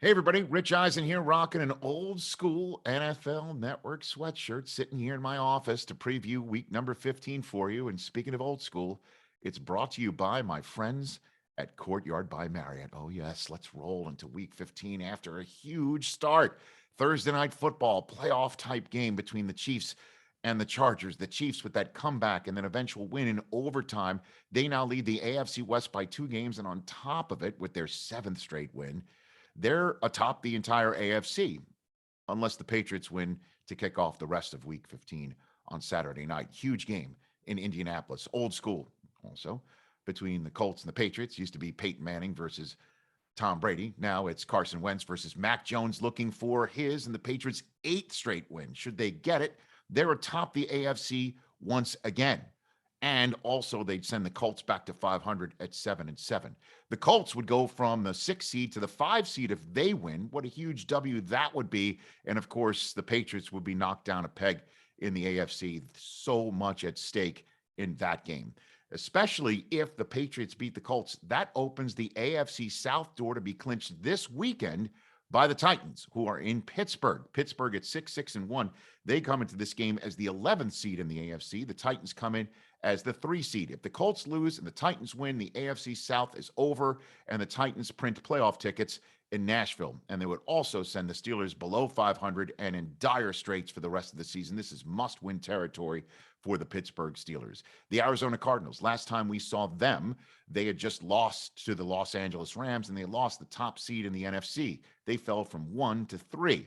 Hey, everybody. Rich Eisen here, rocking an old school NFL Network sweatshirt, sitting here in my office to preview week number 15 for you. And speaking of old school, it's brought to you by my friends at Courtyard by Marriott. Oh, yes, let's roll into week 15 after a huge start. Thursday night football, playoff type game between the Chiefs and the Chargers. The Chiefs with that comeback and then eventual win in overtime. They now lead the AFC West by 2 games. And on top of it, with their 7th straight win, they're atop the entire AFC, unless the Patriots win to kick off the rest of week 15 on Saturday night. Huge game in Indianapolis, old school also, between the Colts and the Patriots. Used to be Peyton Manning versus Tom Brady. Now it's Carson Wentz versus Mac Jones, looking for his and the Patriots' 8th straight win. Should they get it, they're atop the AFC once again. And also, they'd send the Colts back to 500 at 7-7. The Colts would go from the 6 seed to the 5 seed if they win. What a huge W that would be. And of course, the Patriots would be knocked down a peg in the AFC. So much at stake in that game, especially if the Patriots beat the Colts. That opens the AFC South door to be clinched this weekend by the Titans, who are in Pittsburgh. Pittsburgh at 6-1. They come into this game as the 11th seed in the AFC. The Titans come in as the 3 seed. If the Colts lose and the Titans win, the AFC South is over, and the Titans print playoff tickets in Nashville. And they would also send the Steelers below 500 and in dire straits for the rest of the season. This is must-win territory for the Pittsburgh Steelers. The Arizona Cardinals, last time we saw them, they had just lost to the Los Angeles Rams, and they lost the top seed in the NFC. They fell from 1 to 3.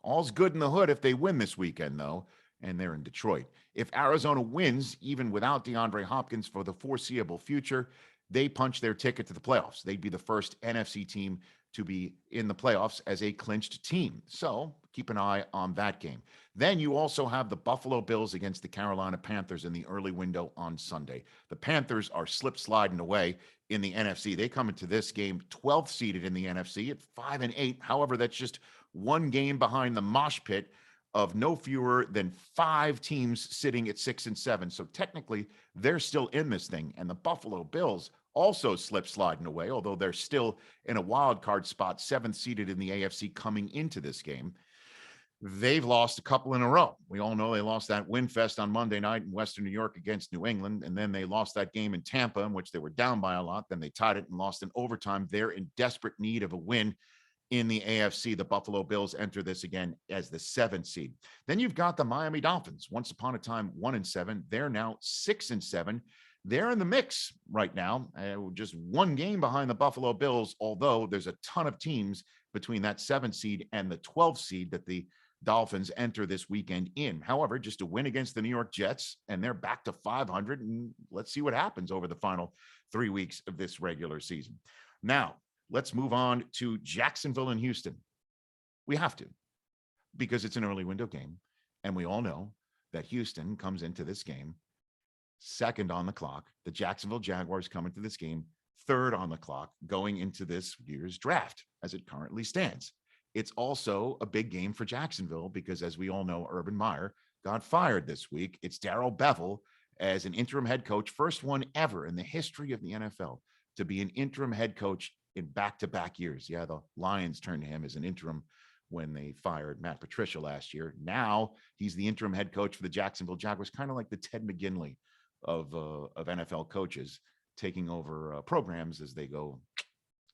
All's good in the hood if they win this weekend, though, and they're in Detroit. If Arizona wins, even without DeAndre Hopkins for the foreseeable future, they punch their ticket to the playoffs. They'd be the first NFC team to be in the playoffs as a clinched team. So keep an eye on that game. Then you also have the Buffalo Bills against the Carolina Panthers in the early window on Sunday. The Panthers are sliding away in the NFC. They come into this game 12th seeded in the NFC at 5-8. However, that's just one game behind the mosh pit of no fewer than 5 teams sitting at 6-7. So technically, they're still in this thing. And the Buffalo Bills also sliding away, although they're still in a wild card spot, 7th seeded in the AFC coming into this game. They've lost a couple in a row. We all know they lost that win fest on Monday night in Western New York against New England, and then they lost that game in Tampa, in which they were down by a lot. Then they tied it and lost in overtime. They're in desperate need of a win in the AFC. The Buffalo Bills enter this again as the 7th seed. Then you've got the Miami Dolphins. Once upon a time, 1-7. They're now 6-7. They're in the mix right now, just one game behind the Buffalo Bills, although there's a ton of teams between that 7th seed and the 12th seed that the Dolphins enter this weekend in. However, just a win against the New York Jets, and they're back to 500, and let's see what happens over the final 3 weeks of this regular season. Now, let's move on to Jacksonville and Houston. We have to, because it's an early window game, and we all know that Houston comes into this game 2nd on the clock. The Jacksonville Jaguars come into this game 3rd on the clock going into this year's draft as it currently stands. It's also a big game for Jacksonville because, as we all know, Urban Meyer got fired this week. It's Darrell Bevell as an interim head coach, first one ever in the history of the NFL to be an interim head coach in back-to-back years. Yeah, the Lions turned to him as an interim when they fired Matt Patricia last year. Now he's the interim head coach for the Jacksonville Jaguars, kind of like the Ted McGinley of NFL coaches, taking over programs as they go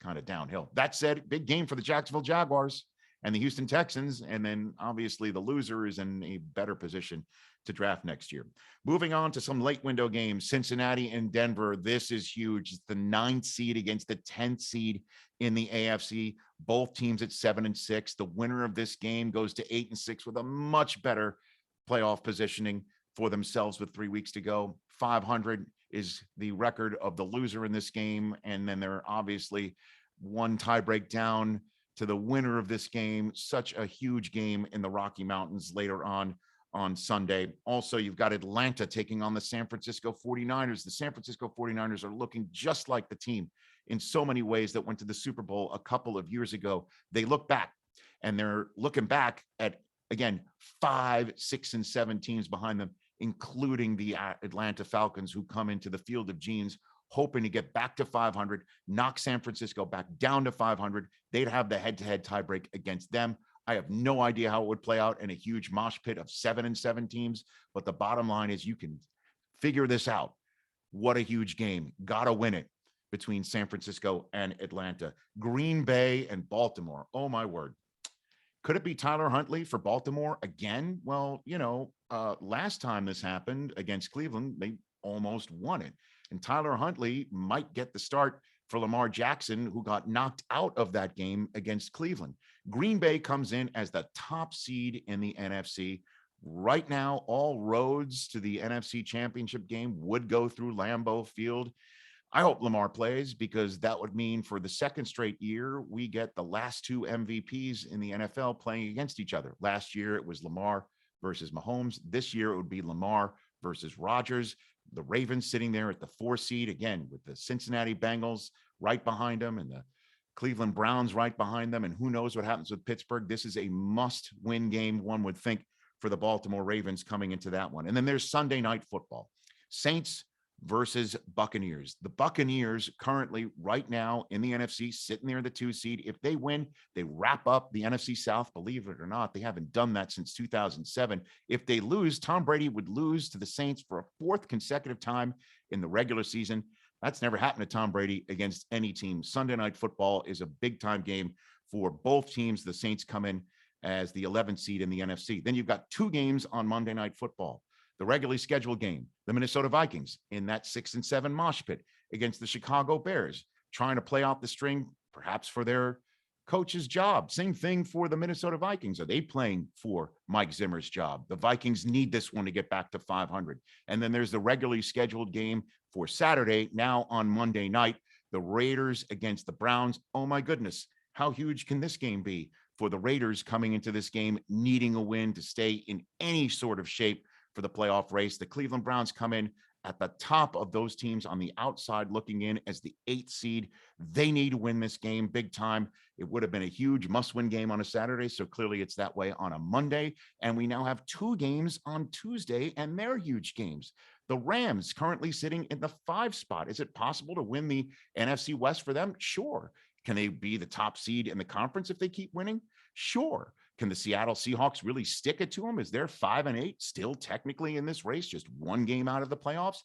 kind of downhill. That said, big game for the Jacksonville Jaguars and the Houston Texans. And then obviously the loser is in a better position to draft next year. Moving on to some late window games, Cincinnati and Denver. This is huge. It's the 9th seed against the 10th seed in the AFC. Both teams at 7-6. The winner of this game goes to 8-6 with a much better playoff positioning for themselves with 3 weeks to go. 500 is the record of the loser in this game. And then they're obviously one tiebreak down to the winner of this game. Such a huge game in the Rocky Mountains later on Sunday. Also, you've got Atlanta taking on the San Francisco 49ers. The San Francisco 49ers are looking just like the team in so many ways that went to the Super Bowl a couple of years ago. They look back, and they're looking back at, again, 5, 6, and 7 teams behind them, including the Atlanta Falcons, who come into the Field of Genes hoping to get back to 500, knock San Francisco back down to 500. They'd have the head-to-head tiebreak against them. I have no idea how it would play out in a huge mosh pit of 7-7 teams, but the bottom line is you can figure this out. What a huge game. Gotta win it between San Francisco and Atlanta. Green Bay and Baltimore. Oh, my word. Could it be Tyler Huntley for Baltimore again? Well, last time this happened against Cleveland, they almost won it. And Tyler Huntley might get the start for Lamar Jackson, who got knocked out of that game against Cleveland. Green Bay comes in as the top seed in the NFC. Right now, all roads to the NFC Championship game would go through Lambeau Field. I hope Lamar plays because that would mean for the second straight year, we get the last two MVPs in the NFL playing against each other. Last year, it was Lamar versus Mahomes. This year, it would be Lamar versus Rodgers. The Ravens sitting there at the 4 seed, again, with the Cincinnati Bengals right behind them and the Cleveland Browns right behind them. And who knows what happens with Pittsburgh. This is a must-win game, one would think, for the Baltimore Ravens coming into that one. And then there's Sunday Night Football. Saints versus Buccaneers. The Buccaneers currently right now in the NFC sitting there in the 2 seed. If they win, they wrap up the NFC South. Believe it or not, they haven't done that since 2007. If they lose, Tom Brady would lose to the Saints for a 4th consecutive time in the regular season. That's never happened to Tom Brady against any team. Sunday Night Football is a big time game for both teams. The Saints come in as the 11th seed in the NFC. Then you've got 2 games on Monday Night Football. The regularly scheduled game, the Minnesota Vikings in that 6-7 mosh pit against the Chicago Bears, trying to play out the string, perhaps for their coach's job. Same thing for the Minnesota Vikings. Are they playing for Mike Zimmer's job? The Vikings need this one to get back to 500. And then there's the regularly scheduled game for Saturday, now on Monday night, the Raiders against the Browns. Oh my goodness, how huge can this game be for the Raiders coming into this game, needing a win to stay in any sort of shape for the playoff race? The Cleveland Browns come in at the top of those teams on the outside looking in as the 8th seed. They need to win this game big time. It would have been a huge must-win game on a Saturday, so clearly it's that way on a Monday. And we now have 2 games on Tuesday, and they're huge games. The Rams currently sitting in the 5 spot. Is it possible to win the NFC West for them? Sure. Can they be the top seed in the conference if they keep winning? Sure. Can the Seattle Seahawks really stick it to them? Is they're 5-8 still technically in this race, just 1 game out of the playoffs?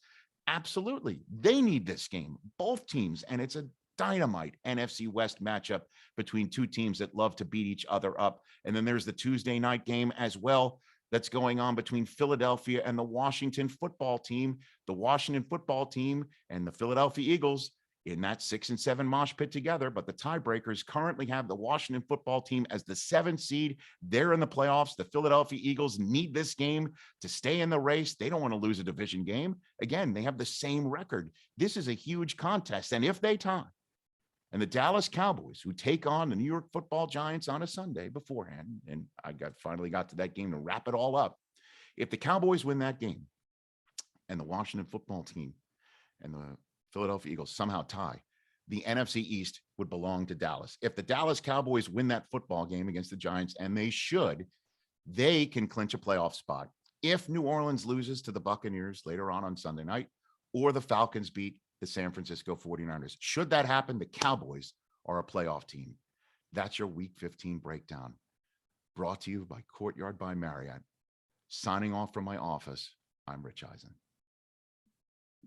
Absolutely. They need this game, both teams, and it's a dynamite NFC West matchup between 2 teams that love to beat each other up. And then there's the Tuesday night game as well that's going on between Philadelphia and the Washington football team. The Washington football team and the Philadelphia Eagles in that 6-7 mosh pit together, but the tiebreakers currently have the Washington football team as the 7th seed. They're in the playoffs. The Philadelphia Eagles need this game to stay in the race. They don't want to lose a division game. Again, they have the same record. This is a huge contest. And if they tie, and the Dallas Cowboys, who take on the New York Football Giants on a Sunday beforehand, and finally got to that game to wrap it all up. If the Cowboys win that game and the Washington football team and the Philadelphia Eagles somehow tie, the NFC East would belong to Dallas. If the Dallas Cowboys win that football game against the Giants, and they should, they can clinch a playoff spot. If New Orleans loses to the Buccaneers later on Sunday night, or the Falcons beat the San Francisco 49ers, should that happen, the Cowboys are a playoff team. That's your Week 15 breakdown. Brought to you by Courtyard by Marriott. Signing off from my office, I'm Rich Eisen.